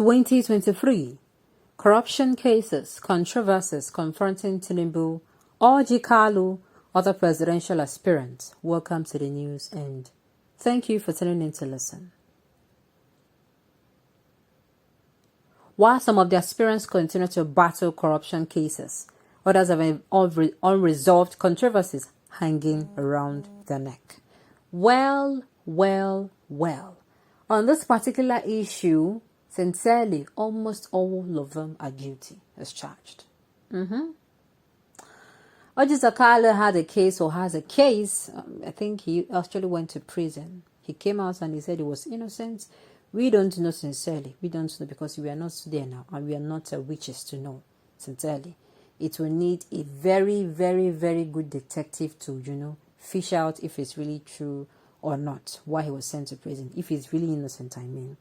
2023. Corruption cases, controversies confronting Tinubu, Orji Kalu, other presidential aspirants. Welcome to the news and thank you for tuning in to listen. While some of the aspirants continue to battle corruption cases, others have unresolved controversies hanging around their neck. Well. On this particular issue, sincerely, almost all of them are guilty as charged. Orji Kalu had a case or has a case. I think he actually went to prison. He came out and he said he was innocent. We don't know sincerely. We don't know because we are not there now and we are not witches to know sincerely. It will need a very good detective to, fish out if it's really true or not, why he was sent to prison, if he's really innocent, I mean.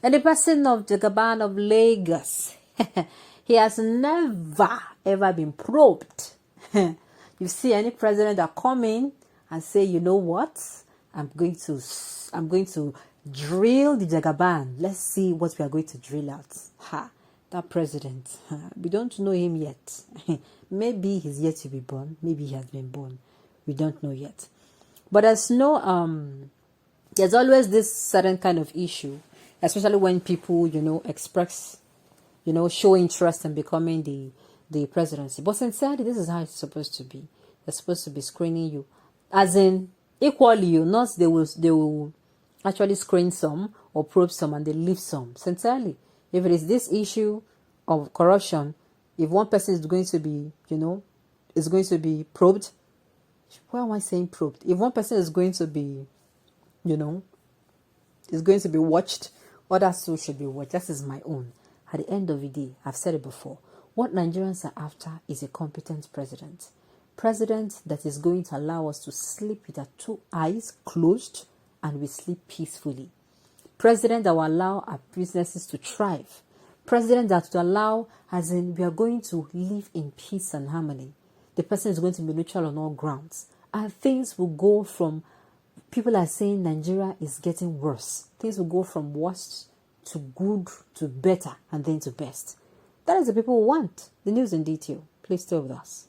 And the person of Jagaban of Lagos, he has never, ever been probed. You see any president that come in and say, you know what, I'm going to drill the Jagaban. Let's see what we are going to drill out. That president, we don't know him yet. Maybe he's yet to be born. Maybe he has been born. We don't know yet. But there's there's always this certain kind of issue, especially when people, express, show interest in becoming the presidency. But sincerely, this is how it's supposed to be. They're supposed to be screening you, as in equally, not they will actually screen some or probe some and they leave some. Sincerely, if it is this issue of corruption, if one person is going to be, is going to be probed. Why am I saying probed? If one person is going to be, is going to be watched, others too should be watched. That is my own. At the end of the day, I've said it before. What Nigerians are after is a competent president. President that is going to allow us to sleep with our two eyes closed and we sleep peacefully. President that will allow our businesses to thrive. President that will allow, as in, we are going to live in peace and harmony. The person is going to be neutral on all grounds. And things will go from, people are saying Nigeria is getting worse. Things will go from worst to good to better and then to best. That is the people who want. The news in detail. Please stay with us.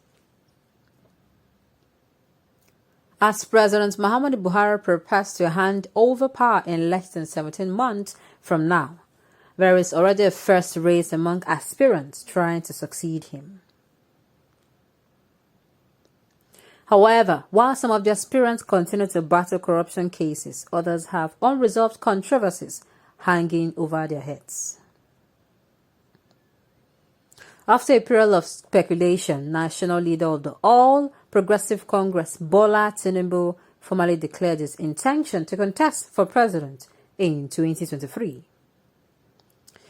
As President Muhammadu Buhari prepares to hand over power in less than 17 months from now, there is already a first race among aspirants trying to succeed him. However, while some of the aspirants continue to battle corruption cases, others have unresolved controversies hanging over their heads. After a period of speculation, national leader of the All Progressive Congress, Bola Tinubu, formally declared his intention to contest for president in 2023.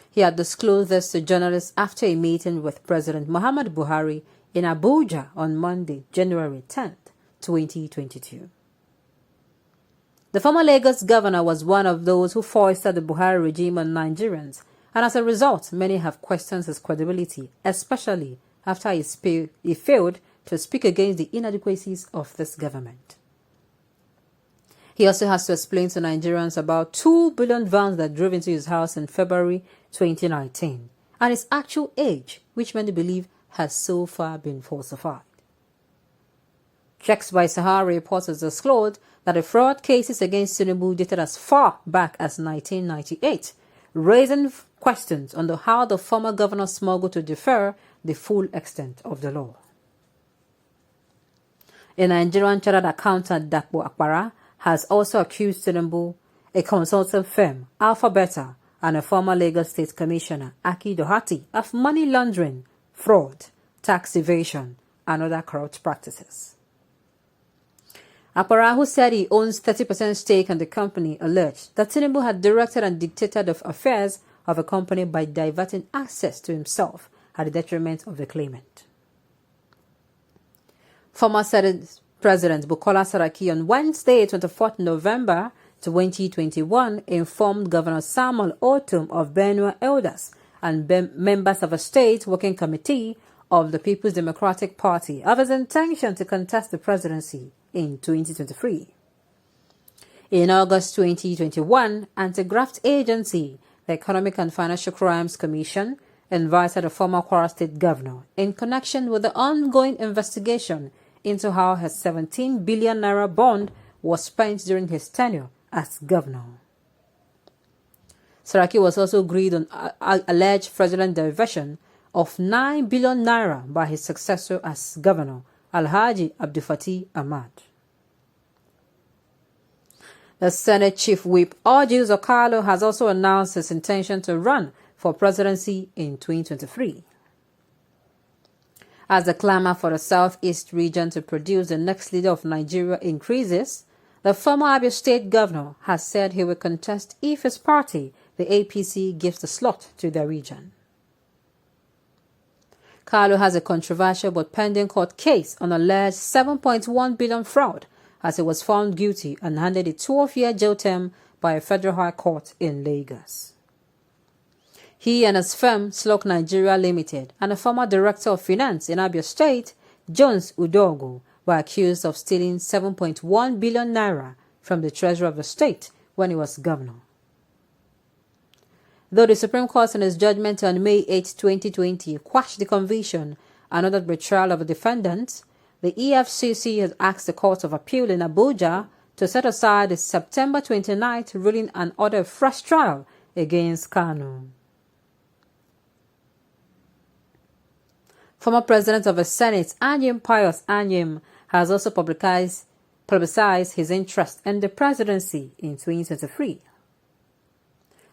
He had disclosed this to journalists after a meeting with President Muhammadu Buhari in Abuja on Monday, January 10th, 2022. The former Lagos governor was one of those who foisted the Buhari regime on Nigerians, and as a result, many have questioned his credibility, especially after he failed to speak against the inadequacies of this government. He also has to explain to Nigerians about 2 billion vans that drove into his house in February 2019, and his actual age, which many believe has so far been falsified. Checks by Sahara reporters disclosed that the fraud cases against Tinubu dated as far back as 1998, raising questions on how the former governor smuggled to defer the full extent of the law. A Nigerian chartered accountant, Dapo Akpara, has also accused Tinubu, a consulting firm, Alpha Beta, and a former Lagos State Commissioner, Aki Dohati, of money laundering, fraud, tax evasion, and other corrupt practices. Akpara, who said he owns 30% stake in the company, alleged that Tinubu had directed and dictated the affairs of a company by diverting access to himself at the detriment of the claimant. Former Senate President Bukola Saraki on Wednesday, 24th November 2021, informed Governor Samuel Ortom of Benue Elders and members of a state working committee of the People's Democratic Party of his intention to contest the presidency in 2023. In August 2021, anti-graft agency the Economic and Financial Crimes Commission invited the former Kwara State governor in connection with the ongoing investigation into how his 17 billion naira bond was spent during his tenure as governor. Saraki was also agreed on alleged fraudulent diversion of 9 billion naira by his successor as governor, Alhaji Abdulfatih Ahmad. The Senate Chief Whip, Orji Zokalo, has also announced his intention to run for presidency in 2023. As the clamor for the Southeast region to produce the next leader of Nigeria increases, the former Abia State governor has said he will contest if his party, the APC, gives the slot to the region. Kalu has a controversial but pending court case on alleged 7.1 billion fraud, as he was found guilty and handed a 12-year jail term by a federal high court in Lagos. He and his firm, Slok Nigeria Limited, and a former director of finance in Abia State, Jones Udogo, were accused of stealing 7.1 billion naira from the treasury of the state when he was governor. Though the Supreme Court in its judgment on May 8, 2020, quashed the conviction and ordered the trial of the defendants, the EFCC has asked the Court of Appeal in Abuja to set aside the September 29th ruling and order a fresh trial against Kanu. Former President of the Senate, Anyim Pius Anyim, has also publicized his interest in the presidency in 2023.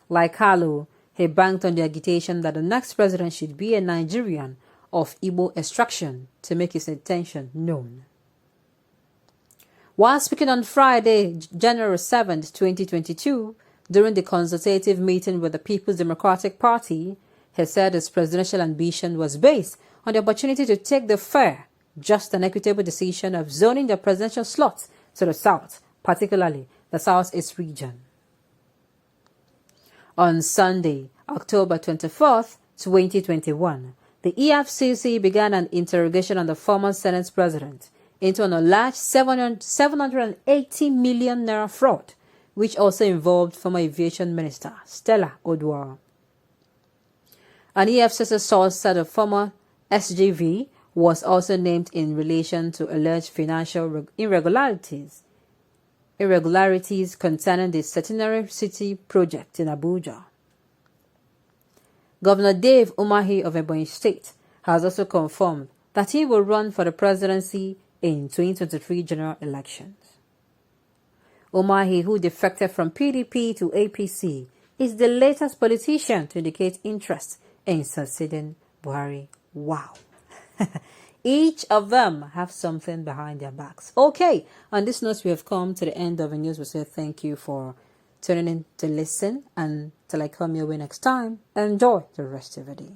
Like Kalu, he banked on the agitation that the next president should be a Nigerian of Igbo extraction to make his intention known. While speaking on Friday, January 7, 2022, during the consultative meeting with the People's Democratic Party, he said his presidential ambition was based on the opportunity to take the fair, just and equitable decision of zoning the presidential slots to the south, particularly the Southeast region. On Sunday, October 24th, 2021, the EFCC began an interrogation on the former Senate president into an alleged 780 million naira fraud, which also involved former aviation minister Stella Odua. An EFCC source said the former SGV was also named in relation to alleged financial irregularities concerning the Centenary City project in Abuja. Governor Dave Umahi of Ebonyi State has also confirmed that he will run for the presidency in 2023 general elections. Umahi, who defected from PDP to APC, is the latest politician to indicate interest in succeeding Buhari. Wow. Each of them have something behind their backs. Okay, on this note, we have come to the end of the news. We say thank you for tuning in to listen, and till I come your way next time, enjoy the rest of the day.